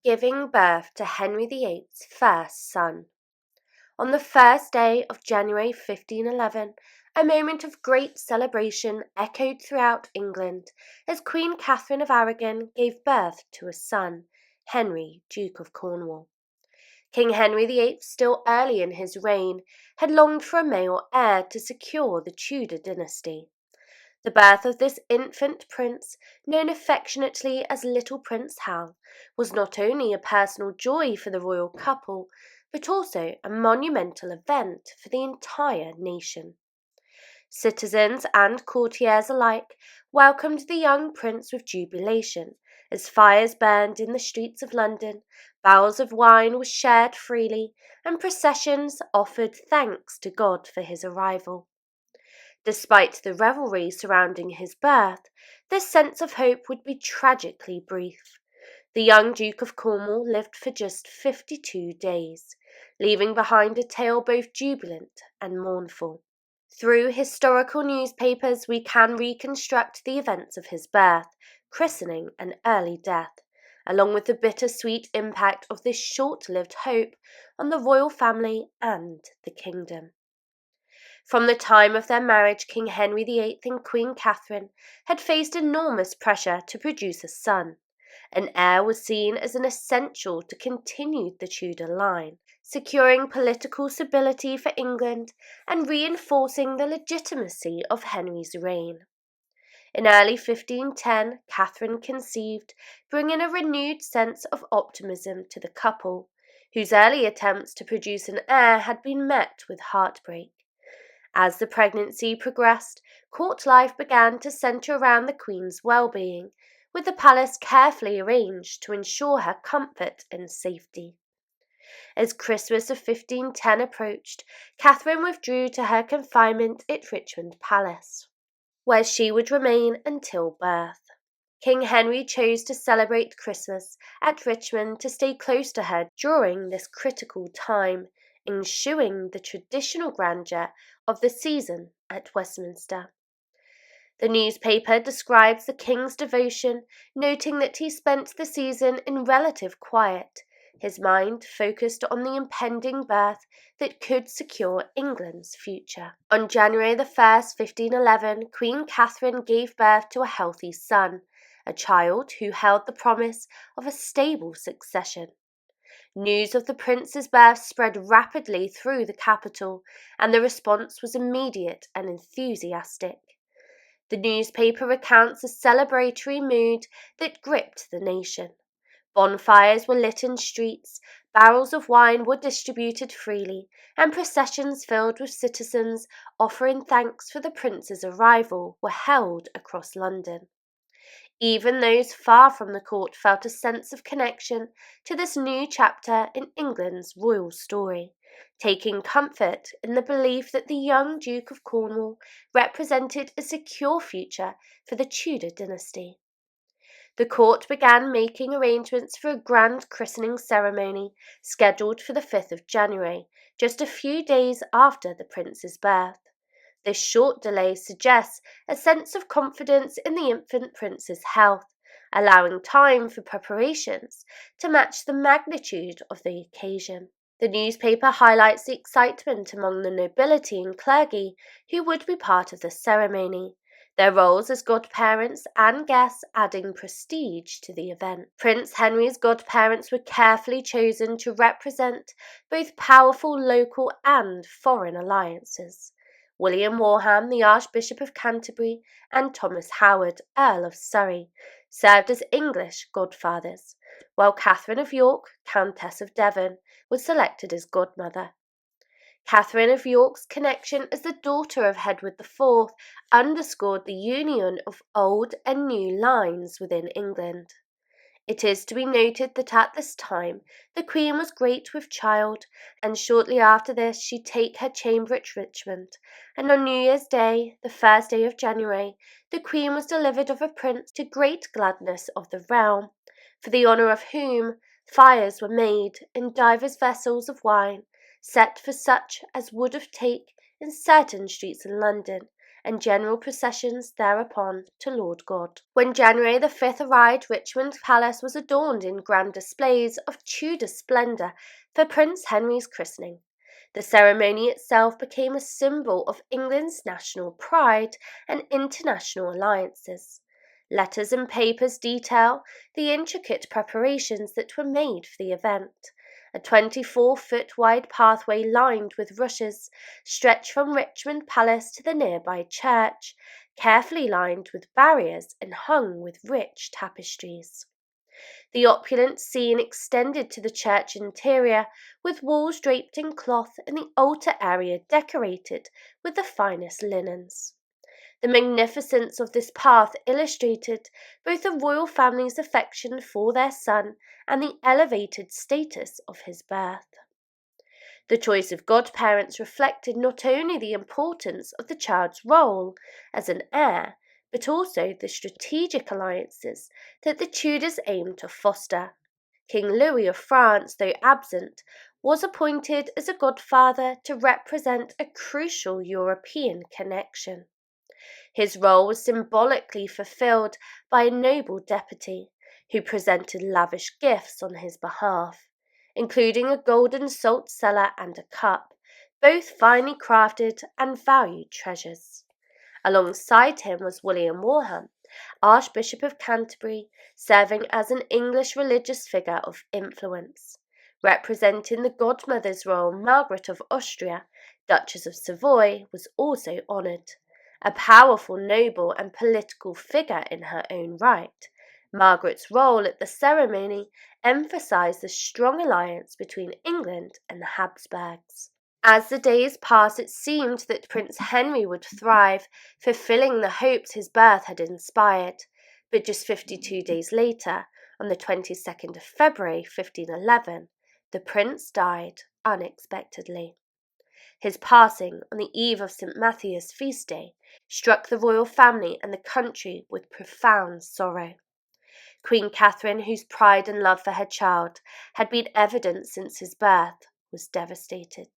giving birth to Henry VIII's first son. On the first day of January 1511, a moment of great celebration echoed throughout England as Queen Katherine of Aragon gave birth to a son, Henry, Duke of Cornwall. King Henry VIII, still early in his reign, had longed for a male heir to secure the Tudor dynasty. The birth of this infant prince, known affectionately as Little Prince Hal, was not only a personal joy for the royal couple, but also a monumental event for the entire nation. Citizens and courtiers alike welcomed the young prince with jubilation, as fires burned in the streets of London, barrels of wine were shared freely, and processions offered thanks to God for his arrival. Despite the revelry surrounding his birth, this sense of hope would be tragically brief. The young Duke of Cornwall lived for just 52 days, leaving behind a tale both jubilant and mournful. Through historical newspapers, we can reconstruct the events of his birth, christening, and early death, along with the bittersweet impact of this short-lived hope on the royal family and the kingdom. From the time of their marriage, King Henry VIII and Queen Catherine had faced enormous pressure to produce a son. An heir was seen as an essential to continue the Tudor line, securing political stability for England and reinforcing the legitimacy of Henry's reign. In early 1510, Catherine conceived, bringing a renewed sense of optimism to the couple, whose early attempts to produce an heir had been met with heartbreak. As the pregnancy progressed, court life began to centre around the Queen's well-being, with the palace carefully arranged to ensure her comfort and safety. As Christmas of 1510 approached, Catherine withdrew to her confinement at Richmond Palace, where she would remain until birth. King Henry chose to celebrate Christmas at Richmond to stay close to her during this critical time, eschewing the traditional grandeur of the season at Westminster. The newspaper describes the king's devotion, noting that he spent the season in relative quiet, his mind focused on the impending birth that could secure England's future. On January 1st, 1511, Queen Catherine gave birth to a healthy son, a child who held the promise of a stable succession. News of the prince's birth spread rapidly through the capital, and the response was immediate and enthusiastic. The newspaper recounts a celebratory mood that gripped the nation. Bonfires were lit in streets, barrels of wine were distributed freely, and processions filled with citizens offering thanks for the prince's arrival were held across London. Even those far from the court felt a sense of connection to this new chapter in England's royal story, taking comfort in the belief that the young Duke of Cornwall represented a secure future for the Tudor dynasty. The court began making arrangements for a grand christening ceremony scheduled for the 5th of January, just a few days after the prince's birth. This short delay suggests a sense of confidence in the infant prince's health, allowing time for preparations to match the magnitude of the occasion. The newspaper highlights the excitement among the nobility and clergy who would be part of the ceremony, their roles as godparents and guests adding prestige to the event. Prince Henry's godparents were carefully chosen to represent both powerful local and foreign alliances. William Warham, the Archbishop of Canterbury, and Thomas Howard, Earl of Surrey, served as English godfathers, while Catherine of York, Countess of Devon, was selected as godmother. Catherine of York's connection as the daughter of Edward IV underscored the union of old and new lines within England. It is to be noted that at this time the Queen was great with child, and shortly after this she take her chamber at Richmond, and on New Year's Day, the first day of January, the Queen was delivered of a prince to great gladness of the realm, for the honour of whom fires were made and divers vessels of wine, set for such as would have take in certain streets in London, and general processions thereupon to Lord God. When January the 5th arrived, Richmond Palace was adorned in grand displays of Tudor splendour for Prince Henry's christening. The ceremony itself became a symbol of England's national pride and international alliances. Letters and papers detail the intricate preparations that were made for the event. A 24-foot wide pathway lined with rushes stretched from Richmond Palace to the nearby church, carefully lined with barriers and hung with rich tapestries. The opulent scene extended to the church interior, with walls draped in cloth and the altar area decorated with the finest linens. The magnificence of this path illustrated both the royal family's affection for their son and the elevated status of his birth. The choice of godparents reflected not only the importance of the child's role as an heir, but also the strategic alliances that the Tudors aimed to foster. King Louis of France, though absent, was appointed as a godfather to represent a crucial European connection. His role was symbolically fulfilled by a noble deputy, who presented lavish gifts on his behalf, including a golden salt cellar and a cup, both finely crafted and valued treasures. Alongside him was William Warham, Archbishop of Canterbury, serving as an English religious figure of influence. Representing the godmother's role, Margaret of Austria, Duchess of Savoy, was also honoured. A powerful noble and political figure in her own right, Margaret's role at the ceremony emphasised the strong alliance between England and the Habsburgs. As the days passed, it seemed that Prince Henry would thrive, fulfilling the hopes his birth had inspired. But just 52 days later, on the 22nd of February 1511, the prince died unexpectedly. His passing on the eve of St. Matthias' feast day struck the royal family and the country with profound sorrow. Queen Katherine, whose pride and love for her child had been evident since his birth, was devastated.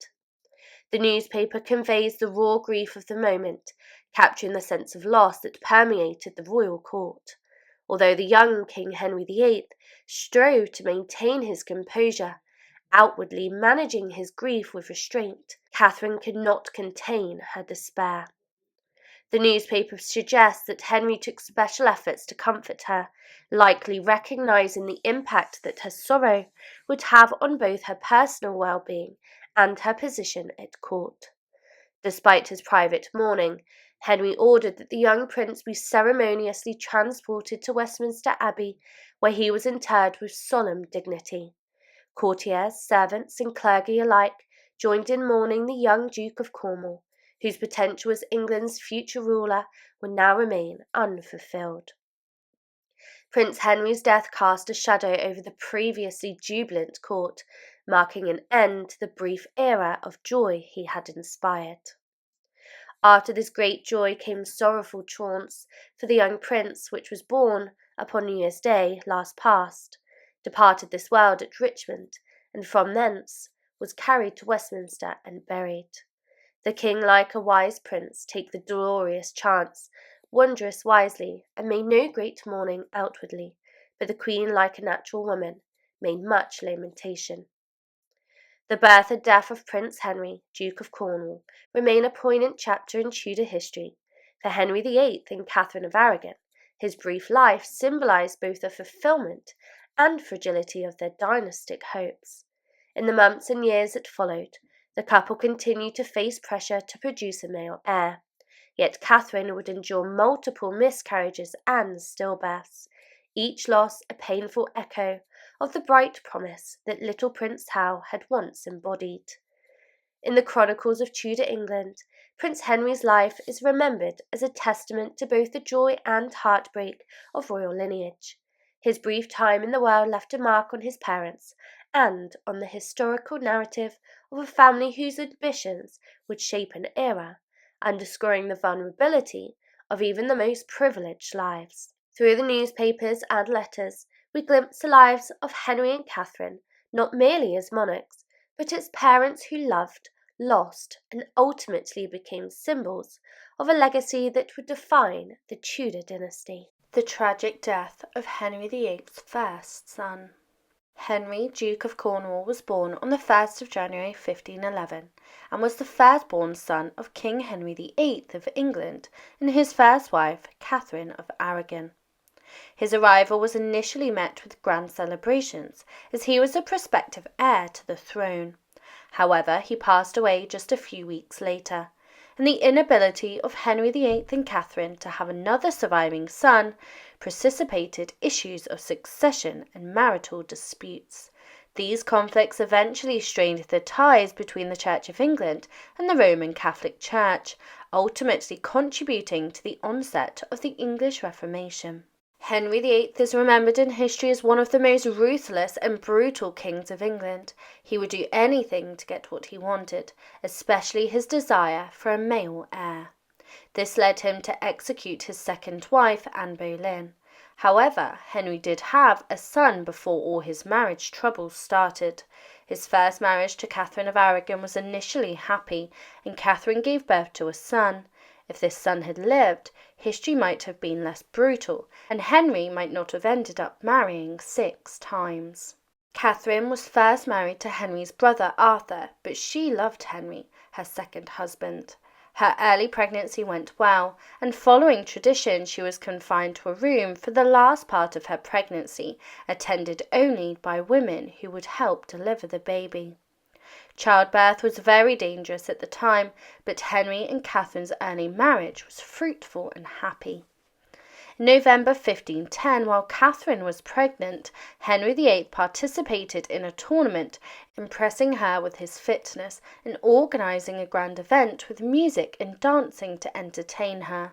The newspaper conveys the raw grief of the moment, capturing the sense of loss that permeated the royal court. Although the young King Henry VIII strove to maintain his composure, outwardly managing his grief with restraint, Catherine could not contain her despair. The newspaper suggests that Henry took special efforts to comfort her, likely recognising the impact that her sorrow would have on both her personal well-being and her position at court. Despite his private mourning, Henry ordered that the young prince be ceremoniously transported to Westminster Abbey, where he was interred with solemn dignity. Courtiers, servants, and clergy alike joined in mourning the young Duke of Cornwall, whose potential as England's future ruler would now remain unfulfilled. Prince Henry's death cast a shadow over the previously jubilant court, marking an end to the brief era of joy he had inspired. After this great joy came sorrowful taunts for the young prince, which was born upon New Year's Day last past, departed this world at Richmond, and from thence was carried to Westminster and buried. The king, like a wise prince, take the glorious chance, wondrous wisely, and made no great mourning outwardly, but the queen, like a natural woman, made much lamentation. The birth and death of Prince Henry, Duke of Cornwall, remain a poignant chapter in Tudor history. For Henry VIII and Katherine of Aragon, his brief life symbolised both the fulfilment and fragility of their dynastic hopes. In the months and years that followed, the couple continued to face pressure to produce a male heir. Yet Catherine would endure multiple miscarriages and stillbirths, each loss a painful echo of the bright promise that little Prince Hal had once embodied. In the chronicles of Tudor England, Prince Henry's life is remembered as a testament to both the joy and heartbreak of royal lineage. His brief time in the world left a mark on his parents and on the historical narrative of a family whose ambitions would shape an era, underscoring the vulnerability of even the most privileged lives. Through the newspapers and letters, we glimpse the lives of Henry and Catherine, not merely as monarchs, but as parents who loved, lost, and ultimately became symbols of a legacy that would define the Tudor dynasty. The tragic death of Henry VIII's first son. Henry, Duke of Cornwall, was born on the 1st of January 1511 and was the firstborn son of King Henry VIII of England and his first wife, Katherine of Aragon. His arrival was initially met with grand celebrations, as he was the prospective heir to the throne. However, he passed away just a few weeks later, and the inability of Henry VIII and Catherine to have another surviving son precipitated issues of succession and marital disputes. These conflicts eventually strained the ties between the Church of England and the Roman Catholic Church, ultimately contributing to the onset of the English Reformation. Henry VIII is remembered in history as one of the most ruthless and brutal kings of England. He would do anything to get what he wanted, especially his desire for a male heir. This led him to execute his second wife, Anne Boleyn. However, Henry did have a son before all his marriage troubles started. His first marriage to Katherine of Aragon was initially happy, and Katherine gave birth to a son. If this son had lived, history might have been less brutal, and Henry might not have ended up marrying 6 times. Katherine was first married to Henry's brother Arthur, but she loved Henry, her second husband. Her early pregnancy went well, and following tradition she was confined to a room for the last part of her pregnancy, attended only by women who would help deliver the baby. Childbirth was very dangerous at the time, but Henry and Catherine's early marriage was fruitful and happy. In November 1510, while Catherine was pregnant, Henry VIII participated in a tournament, impressing her with his fitness and organising a grand event with music and dancing to entertain her.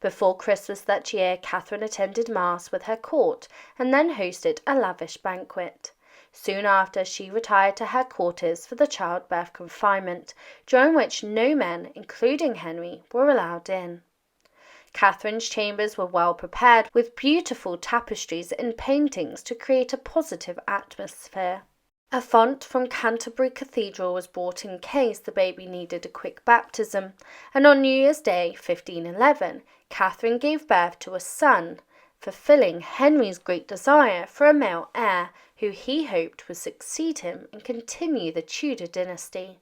Before Christmas that year, Catherine attended Mass with her court and then hosted a lavish banquet. Soon after, she retired to her quarters for the childbirth confinement, during which no men, including Henry, were allowed in. Catherine's chambers were well prepared with beautiful tapestries and paintings to create a positive atmosphere. A font from Canterbury Cathedral was brought in case the baby needed a quick baptism, and on New Year's Day 1511, Catherine gave birth to a son, fulfilling Henry's great desire for a male heir who he hoped would succeed him and continue the Tudor dynasty.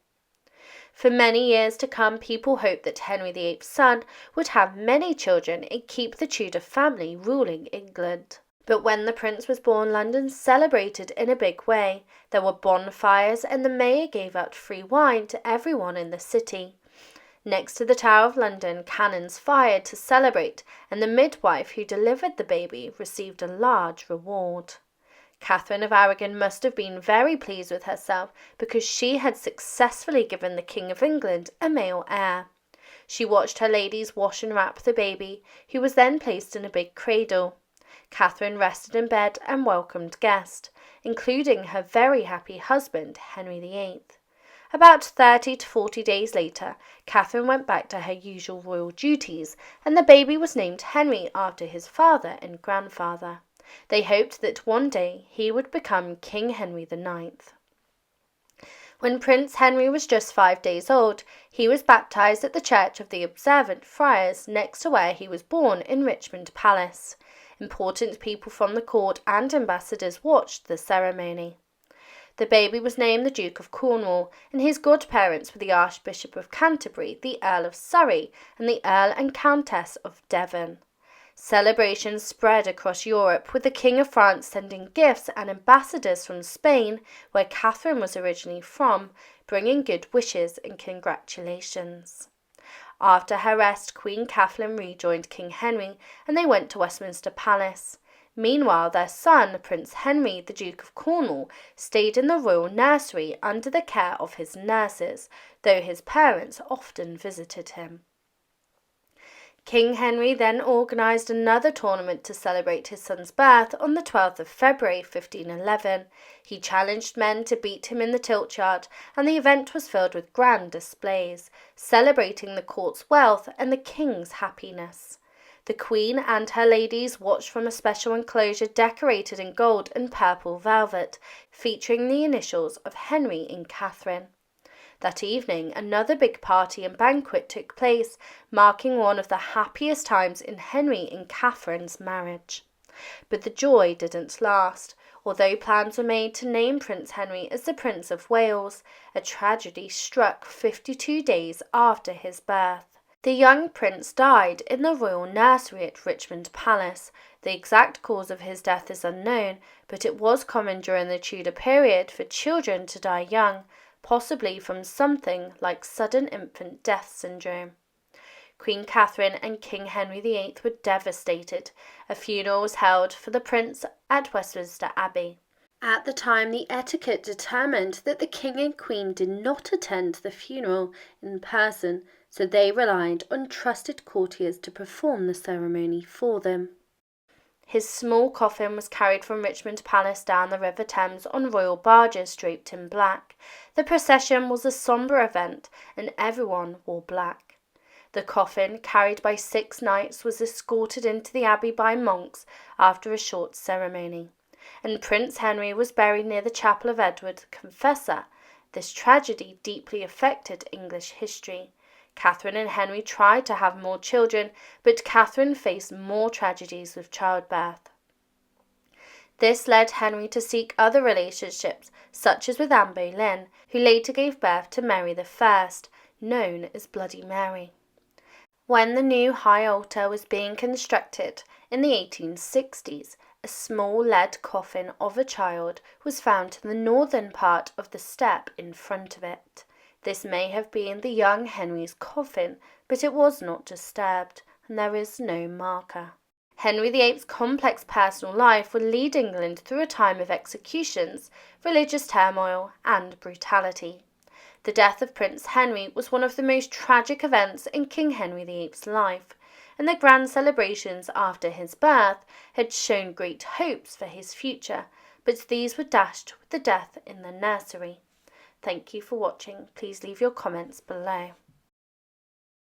For many years to come, people hoped that Henry VIII's son would have many children and keep the Tudor family ruling England. But when the prince was born, London celebrated in a big way. There were bonfires and the mayor gave out free wine to everyone in the city. Next to the Tower of London, cannons fired to celebrate, and the midwife who delivered the baby received a large reward. Katherine of Aragon must have been very pleased with herself because she had successfully given the King of England a male heir. She watched her ladies wash and wrap the baby, who was then placed in a big cradle. Catherine rested in bed and welcomed guests, including her very happy husband, Henry VIII. About 30 to 40 days later, Catherine went back to her usual royal duties, and the baby was named Henry after his father and grandfather. They hoped that one day he would become King Henry IX. When Prince Henry was just 5 days old, he was baptized at the Church of the Observant Friars next to where he was born in Richmond Palace. Important people from the court and ambassadors watched the ceremony. The baby was named the Duke of Cornwall, and his godparents were the Archbishop of Canterbury, the Earl of Surrey, and the Earl and Countess of Devon. Celebrations spread across Europe, with the King of France sending gifts and ambassadors from Spain, where Catherine was originally from, bringing good wishes and congratulations. After her rest, Queen Catherine rejoined King Henry, and they went to Westminster Palace. Meanwhile, their son, Prince Henry, the Duke of Cornwall, stayed in the royal nursery under the care of his nurses, though his parents often visited him. King Henry then organised another tournament to celebrate his son's birth on the 12th of February 1511. He challenged men to beat him in the tilt-yard, and the event was filled with grand displays, celebrating the court's wealth and the king's happiness. The Queen and her ladies watched from a special enclosure decorated in gold and purple velvet, featuring the initials of Henry and Catherine. That evening, another big party and banquet took place, marking one of the happiest times in Henry and Catherine's marriage. But the joy didn't last. Although plans were made to name Prince Henry as the Prince of Wales, a tragedy struck 52 days after his birth. The young prince died in the royal nursery at Richmond Palace. The exact cause of his death is unknown, but it was common during the Tudor period for children to die young, possibly from something like sudden infant death syndrome. Queen Catherine and King Henry VIII were devastated. A funeral was held for the prince at Westminster Abbey. At the time, the etiquette determined that the king and queen did not attend the funeral in person, so they relied on trusted courtiers to perform the ceremony for them. His small coffin was carried from Richmond Palace down the River Thames on royal barges draped in black. The procession was a sombre event, and everyone wore black. The coffin, carried by 6 knights, was escorted into the abbey by monks after a short ceremony, and Prince Henry was buried near the chapel of Edward the Confessor. This tragedy deeply affected English history. Catherine and Henry tried to have more children, but Catherine faced more tragedies with childbirth. This led Henry to seek other relationships, such as with Anne Boleyn, who later gave birth to Mary I, known as Bloody Mary. When the new high altar was being constructed in the 1860s, a small lead coffin of a child was found in the northern part of the step in front of it. This may have been the young Henry's coffin, but it was not disturbed, and there is no marker. Henry VIII's complex personal life would lead England through a time of executions, religious turmoil, and brutality. The death of Prince Henry was one of the most tragic events in King Henry VIII's life, and the grand celebrations after his birth had shown great hopes for his future, but these were dashed with the death in the nursery. Thank you for watching. Please leave your comments below.